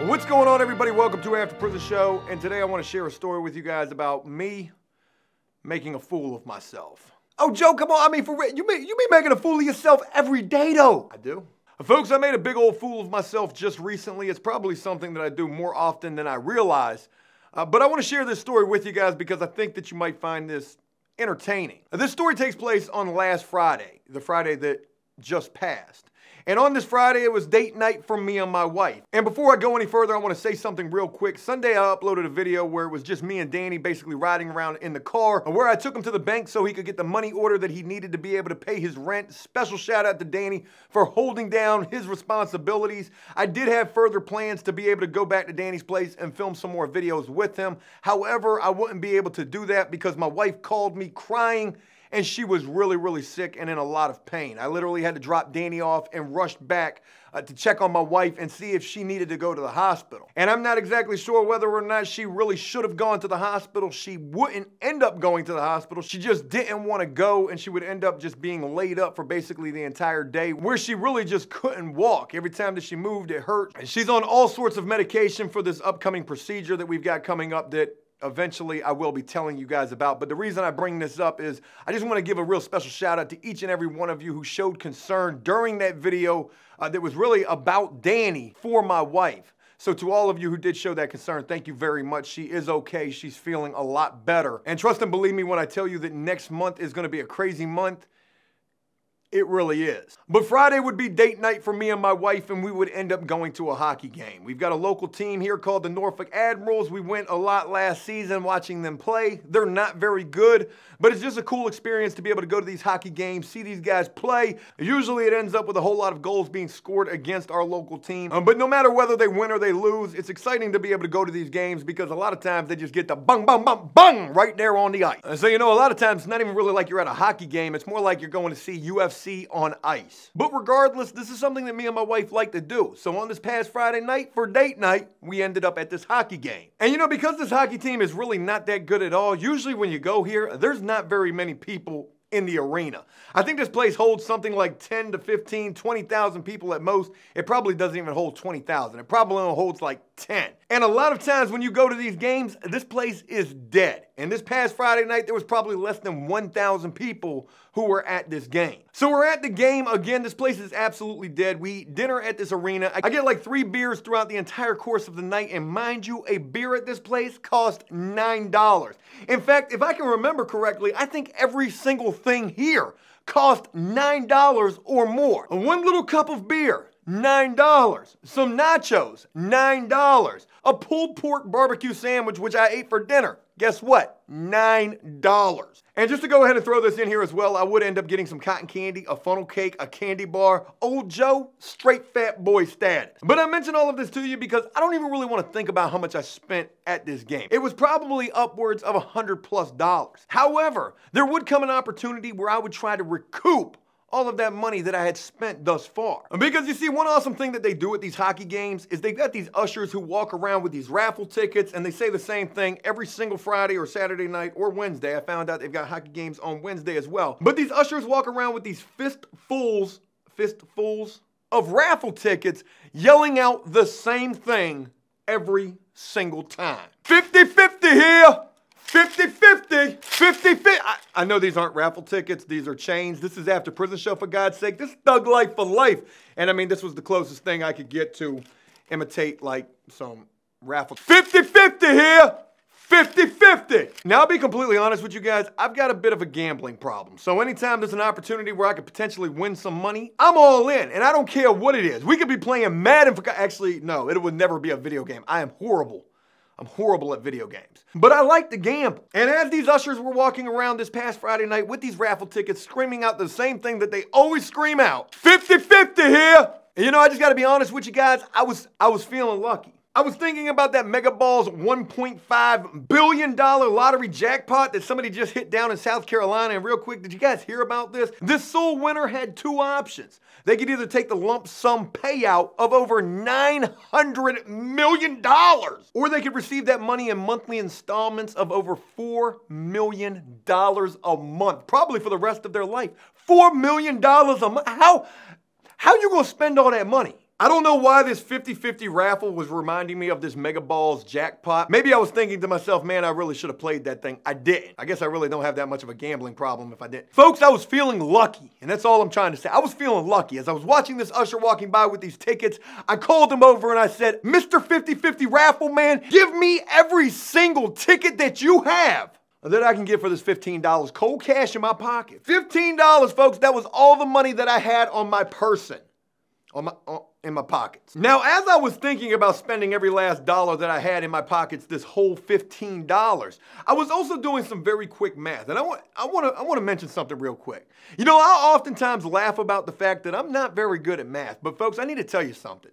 What's going on, everybody? Welcome to After Prison Show, and today I want to share a story with you guys about me making a fool of myself. Oh, Joe, come on. I mean, for real, you be making a fool of yourself every day, though. I do. Folks, I made a big old fool of myself just recently. It's probably something that I do more often than I realize, but I want to share this story with you guys because I think that you might find this entertaining. This story takes place on last Friday, the Friday that just passed. And on this Friday, it was date night for me and my wife. And before I go any further, I want to say something real quick. Sunday, I uploaded a video where it was just me and Danny basically riding around in the car, where I took him to the bank so he could get the money order that he needed to be able to pay his rent. Special shout out to Danny for holding down his responsibilities. I did have further plans to be able to go back to Danny's place and film some more videos with him. However, I wouldn't be able to do that because my wife called me crying, and she was really, really sick and in a lot of pain. I literally had to drop Danny off and rushed back to check on my wife and see if she needed to go to the hospital. And I'm not exactly sure whether or not she really should have gone to the hospital. She wouldn't end up going to the hospital. She just didn't want to go, and she would end up just being laid up for basically the entire day, where she really just couldn't walk. Every time that she moved, it hurt. And she's on all sorts of medication for this upcoming procedure that we've got coming up that eventually I will be telling you guys about. But the reason I bring this up is I just want to give a real special shout out to each and every one of you who showed concern during that video that was really about Danny for my wife. So to all of you who did show that concern, thank you very much. She is okay. She's feeling a lot better. And trust and believe me when I tell you that next month is going to be a crazy month. It really is. But Friday would be date night for me and my wife, and we would end up going to a hockey game. We've got a local team here called the Norfolk Admirals. We went a lot last season watching them play. They're not very good, but it's just a cool experience to be able to go to these hockey games, see these guys play. Usually it ends up with a whole lot of goals being scored against our local team. But no matter whether they win or they lose, it's exciting to be able to go to these games because a lot of times they just get the bung, bung, bung, bung right there on the ice. So, you know, a lot of times it's not even really like you're at a hockey game. It's more like you're going to see UFC on ice. But regardless, this is something that me and my wife like to do. So on this past Friday night for date night, we ended up at this hockey game. And you know, because this hockey team is really not that good at all, usually when you go here, there's not very many people in the arena. I think this place holds something like 10 to 15, 20,000 people at most. It probably doesn't even hold 20,000. It probably only holds like 10. And a lot of times when you go to these games, this place is dead. And this past Friday night, there was probably less than 1,000 people who were at this game. So we're at the game again. This place is absolutely dead. We eat dinner at this arena. I get like 3 beers throughout the entire course of the night. And mind you, a beer at this place cost $9. In fact, if I can remember correctly, I think every single thing here cost $9 or more. One little cup of beer, $9. Some nachos, $9. A pulled pork barbecue sandwich, which I ate for dinner. Guess what? $9. And just to go ahead and throw this in here as well, I would end up getting some cotton candy, a funnel cake, a candy bar. Old Joe, straight fat boy status. But I mention all of this to you because I don't even really want to think about how much I spent at this game. It was probably upwards of $100+. However, there would come an opportunity where I would try to recoup all of that money that I had spent thus far. Because you see, one awesome thing that they do at these hockey games is they've got these ushers who walk around with these raffle tickets, and they say the same thing every single Friday or Saturday night or Wednesday. I found out they've got hockey games on Wednesday as well. But these ushers walk around with these fistfuls of raffle tickets, yelling out the same thing every single time. 50-50 here. 50-50, 50-50. I know these aren't raffle tickets. These are chains. This is After Prison Show, for God's sake. This is Thug Life for life. And I mean, this was the closest thing I could get to imitate like some raffle. 50-50 here. 50-50. Now, I'll be completely honest with you guys. I've got a bit of a gambling problem. So anytime there's an opportunity where I could potentially win some money, I'm all in. And I don't care what it is. We could be playing Madden for... Actually, no, it would never be a video game. I am horrible. I'm horrible at video games. But I like to gamble. And as these ushers were walking around this past Friday night with these raffle tickets, screaming out the same thing that they always scream out, 50-50 here. And you know, I just gotta be honest with you guys, I was feeling lucky. I was thinking about that Mega Balls $1.5 billion lottery jackpot that somebody just hit down in South Carolina. And real quick, did you guys hear about this? This sole winner had 2 options. They could either take the lump sum payout of over $900 million, or they could receive that money in monthly installments of over $4 million a month, probably for the rest of their life. $4 million a month. How you gonna spend all that money? I don't know why this 50-50 raffle was reminding me of this Mega Balls jackpot. Maybe I was thinking to myself, man, I really should have played that thing. I didn't. I guess I really don't have that much of a gambling problem if I didn't. Folks, I was feeling lucky, and that's all I'm trying to say. I was feeling lucky. As I was watching this usher walking by with these tickets, I called him over and I said, Mr. 50-50 raffle man, give me every single ticket that you have that I can get for this $15. Cold cash in my pocket. $15, folks, that was all the money that I had on my person. In my pockets. Now, as I was thinking about spending every last dollar that I had in my pockets, this whole $15, I was also doing some very quick math. And I want to mention something real quick. You know, I oftentimes laugh about the fact that I'm not very good at math, but folks, I need to tell you something.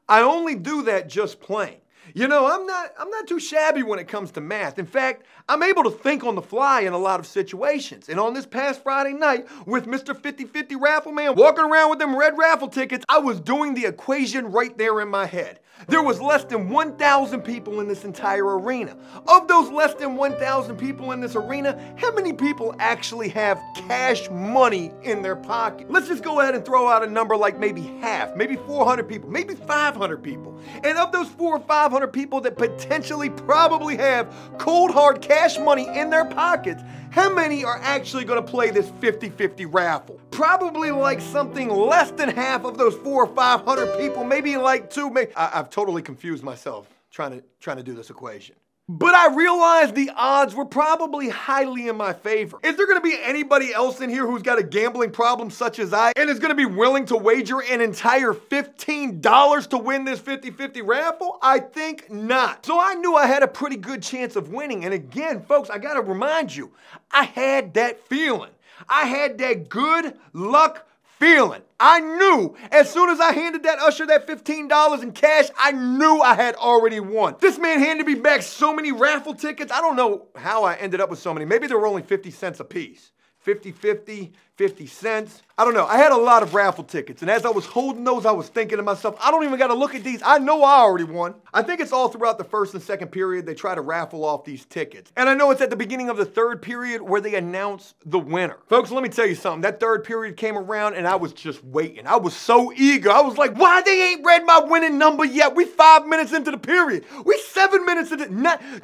I only do that just plain. You know, I'm not too shabby when it comes to math. In fact, I'm able to think on the fly in a lot of situations. And on this past Friday night, with Mr. 50-50 Raffle Man walking around with them red raffle tickets, I was doing the equation right there in my head. There was less than 1,000 people in this entire arena. Of those less than 1,000 people in this arena, how many people actually have cash money in their pocket? Let's just go ahead and throw out a number like maybe half, maybe 400 people, maybe 500 people. And of those 400 or 500 people that potentially probably have cold hard cash money in their pockets, how many are actually going to play this 50-50 raffle? Probably like something less than half of those 400 or 500 people, maybe like two, maybe. I've totally confused myself trying to do this equation. But I realized the odds were probably highly in my favor. Is there gonna be anybody else in here who's got a gambling problem such as I and is gonna be willing to wager an entire $15 to win this 50-50 raffle? I think not. So I knew I had a pretty good chance of winning. And again, folks, I gotta remind you, I had that feeling. I had that good luck feeling. I knew as soon as I handed that usher that $15 in cash, I knew I had already won. This man handed me back so many raffle tickets. I don't know how I ended up with so many. Maybe they were only 50 cents a piece. 50-50, 50 cents. I don't know. I had a lot of raffle tickets, and as I was holding those, I was thinking to myself, I don't even got to look at these. I know I already won. I think it's all throughout the first and second period they try to raffle off these tickets. And I know it's at the beginning of the third period where they announce the winner. Folks, let me tell you something. That third period came around, and I was just waiting. I was so eager. I was like, why they ain't read my winning number yet? We 5 minutes into the period. We 7 minutes into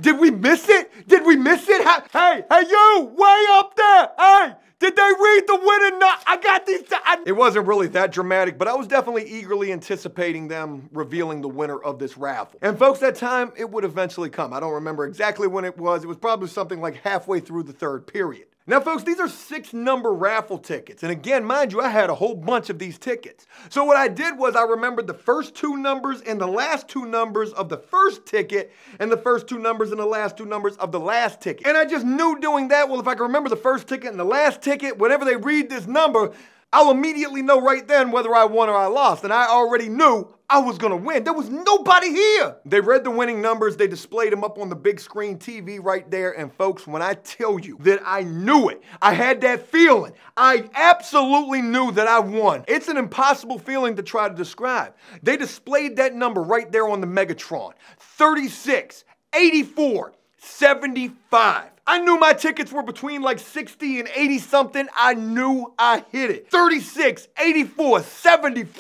did we miss it? Did we miss it? Hey, you, way up there. Hey. Did they read the winning number? I got these. It wasn't really that dramatic, but I was definitely eagerly anticipating them revealing the winner of this raffle. And folks, that time, it would eventually come. I don't remember exactly when it was. It was probably something like halfway through the third period. Now, folks, these are 6-number raffle tickets. And again, mind you, I had a whole bunch of these tickets. So what I did was I remembered the first 2 numbers and the last 2 numbers of the first ticket and the first 2 numbers and the last 2 numbers of the last ticket. And I just knew doing that, well, if I can remember the first ticket and the last ticket, whenever they read this number, I'll immediately know right then whether I won or I lost. And I already knew I was gonna win. There was nobody here. They read the winning numbers, they displayed them up on the big screen TV right there, and folks, when I tell you that I knew it, I had that feeling, I absolutely knew that I won. It's an impossible feeling to try to describe. They displayed that number right there on the Megatron, 36, 84, 75. I knew my tickets were between like 60 and 80 something. I knew I hit it. 36, 84, 70. Woo!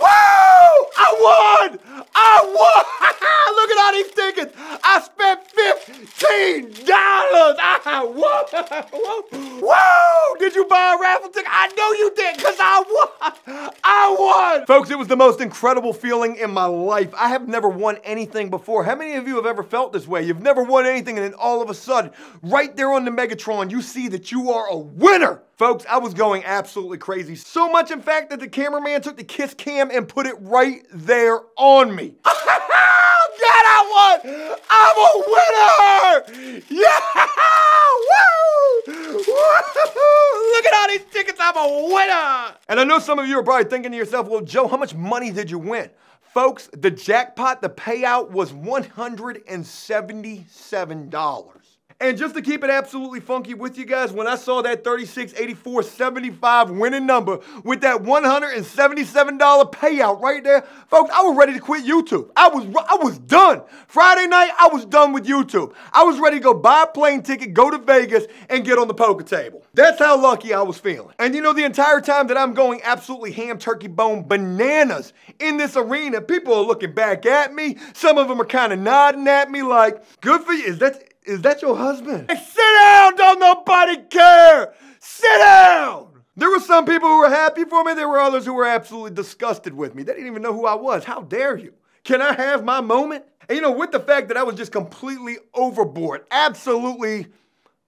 I won! I won! Look at all these tickets. I spent $15. I won! Woo! Did you buy a raffle ticket? I know you did, because I won! I won! Folks, it was the most incredible feeling in my life. I have never won anything before. How many of you have ever felt this way? You've never won anything, and then all of a sudden, right there on the Megatron, you see that you are a winner. Folks, I was going absolutely crazy. So much, in fact, that the cameraman took the kiss cam and put it right there on me. God, I won! I'm a winner! Yeah! Woo! Woo! Look at all these tickets, I'm a winner! And I know some of you are probably thinking to yourself, well, Joe, how much money did you win? Folks, the jackpot, the payout was $177. And just to keep it absolutely funky with you guys, when I saw that 368475 winning number with that $177 payout right there, folks, I was ready to quit YouTube. I was done. Friday night, I was done with YouTube. I was ready to go buy a plane ticket, go to Vegas, and get on the poker table. That's how lucky I was feeling. And you know, the entire time that I'm going absolutely ham turkey bone bananas in this arena, people are looking back at me. Some of them are kind of nodding at me like, good for you. Is that your husband? Hey, sit down, don't nobody care. Sit down. There were some people who were happy for me. There were others who were absolutely disgusted with me. They didn't even know who I was. How dare you? Can I have my moment? And you know, with the fact that I was just completely overboard, absolutely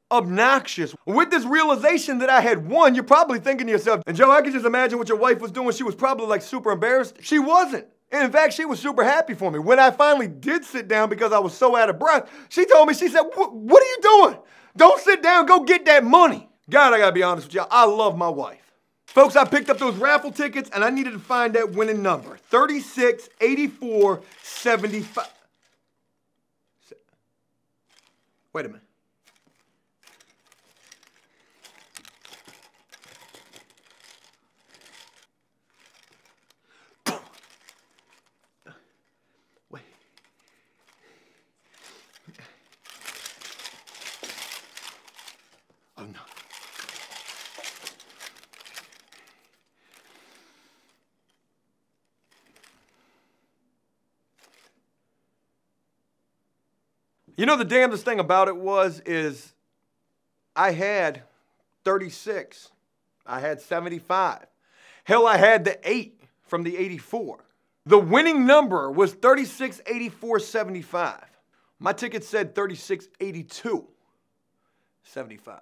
obnoxious. With this realization that I had won, you're probably thinking to yourself, and Joe, I can just imagine what your wife was doing. She was probably like super embarrassed. She wasn't. And in fact, she was super happy for me. When I finally did sit down because I was so out of breath, she told me, she said, what are you doing? Don't sit down, go get that money. God, I gotta be honest with y'all, I love my wife. Folks, I picked up those raffle tickets and I needed to find that winning number. 368475. Wait a minute. Oh no. You know, the damnedest thing about it is I had 36. I had 75. Hell, I had the 8 from the 84. The winning number was 368475. My ticket said 368275.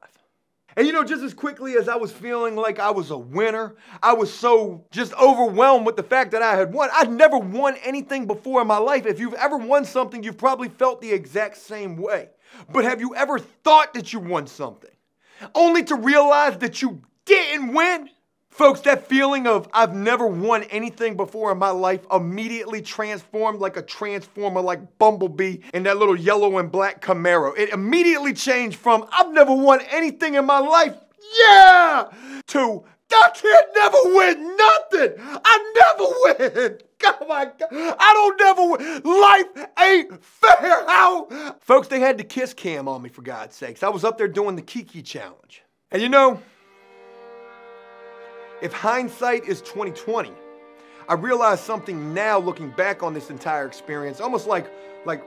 And you know, just as quickly as I was feeling like I was a winner, I was so just overwhelmed with the fact that I had won. I'd never won anything before in my life. If you've ever won something, you've probably felt the exact same way. But have you ever thought that you won something, only to realize that you didn't win? Folks, that feeling of I've never won anything before in my life immediately transformed like a transformer, like Bumblebee in that little yellow and black Camaro. It immediately changed from I've never won anything in my life, yeah, to I can't never win nothing. I never win. Oh my God, I don't never win. Life ain't fair. How? Folks, they had the kiss cam on me, for God's sakes. I was up there doing the Kiki challenge. And you know, if hindsight is 20/20, I realize something now looking back on this entire experience, almost like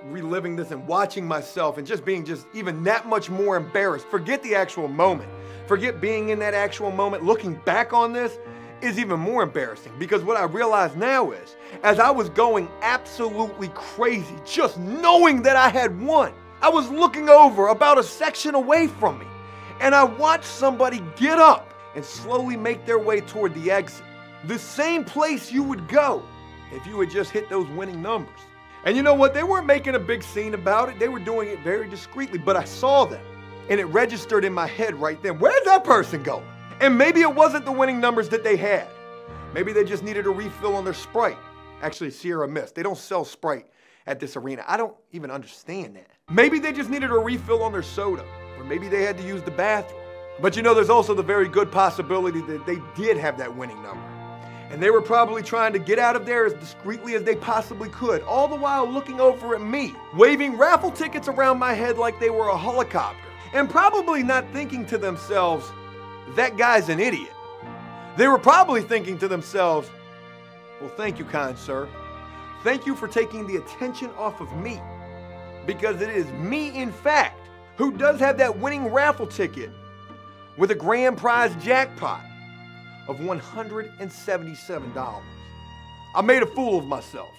reliving this and watching myself and just being even that much more embarrassed. Forget the actual moment. Forget being in that actual moment. Looking back on this is even more embarrassing because what I realize now is, as I was going absolutely crazy, just knowing that I had won, I was looking over about a section away from me and I watched somebody get up and slowly make their way toward the exit. The same place you would go if you had just hit those winning numbers. And you know what? They weren't making a big scene about it. They were doing it very discreetly, but I saw them and it registered in my head right then. Where's that person going? And maybe it wasn't the winning numbers that they had. Maybe they just needed a refill on their Sprite. Actually, Sierra Mist. They don't sell Sprite at this arena. I don't even understand that. Maybe they just needed a refill on their soda, or maybe they had to use the bathroom. But you know, there's also the very good possibility that they did have that winning number. And they were probably trying to get out of there as discreetly as they possibly could, all the while looking over at me, waving raffle tickets around my head like they were a helicopter, and probably not thinking to themselves, that guy's an idiot. They were probably thinking to themselves, well, thank you, kind sir. Thank you for taking the attention off of me, because it is me, in fact, who does have that winning raffle ticket with a grand prize jackpot of $177. I made a fool of myself.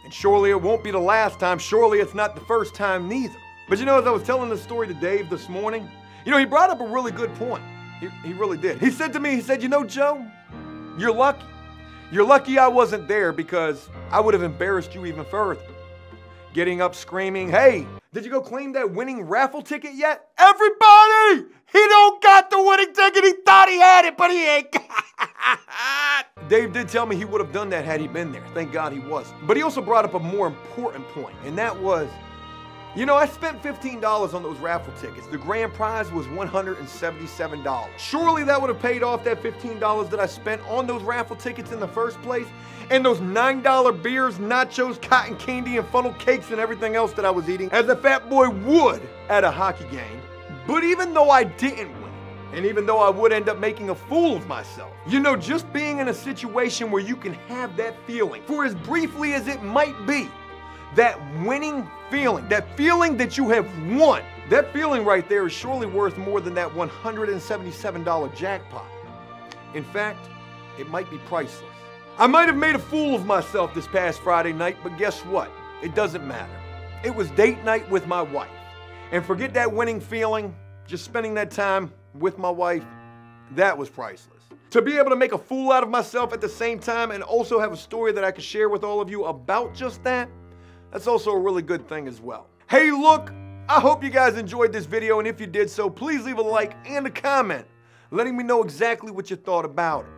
And surely it won't be the last time. Surely it's not the first time neither. But you know, as I was telling this story to Dave this morning, you know, he brought up a really good point. He really did. He said to me, he said, you know, Joe, you're lucky. You're lucky I wasn't there because I would have embarrassed you even further. Getting up screaming, hey, did you go claim that winning raffle ticket yet? Everybody! He don't got the winning ticket. He thought he had it, but he ain't got it. Dave did tell me he would have done that had he been there. Thank God he wasn't. But he also brought up a more important point, and that was, You know, I spent $15 on those raffle tickets. The grand prize was $177. Surely that would have paid off that $15 that I spent on those raffle tickets in the first place, and those $9 beers, nachos, cotton candy, and funnel cakes and everything else that I was eating as a fat boy would at a hockey game. But even though I didn't win, and even though I would end up making a fool of myself, you know, just being in a situation where you can have that feeling, for as briefly as it might be, that winning feeling, that feeling that you have won, that feeling right there is surely worth more than that $177 jackpot. In fact, it might be priceless. I might have made a fool of myself this past Friday night, but guess what? It doesn't matter. It was date night with my wife. And forget that winning feeling, just spending that time with my wife, that was priceless. To be able to make a fool out of myself at the same time and also have a story that I can share with all of you about just that, that's also a really good thing as well. Hey, look, I hope you guys enjoyed this video, and if you did so, please leave a like and a comment letting me know exactly what you thought about it.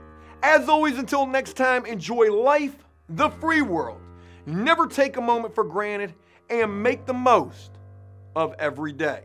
As always, until next time, enjoy life, the free world. Never take a moment for granted, and make the most of every day.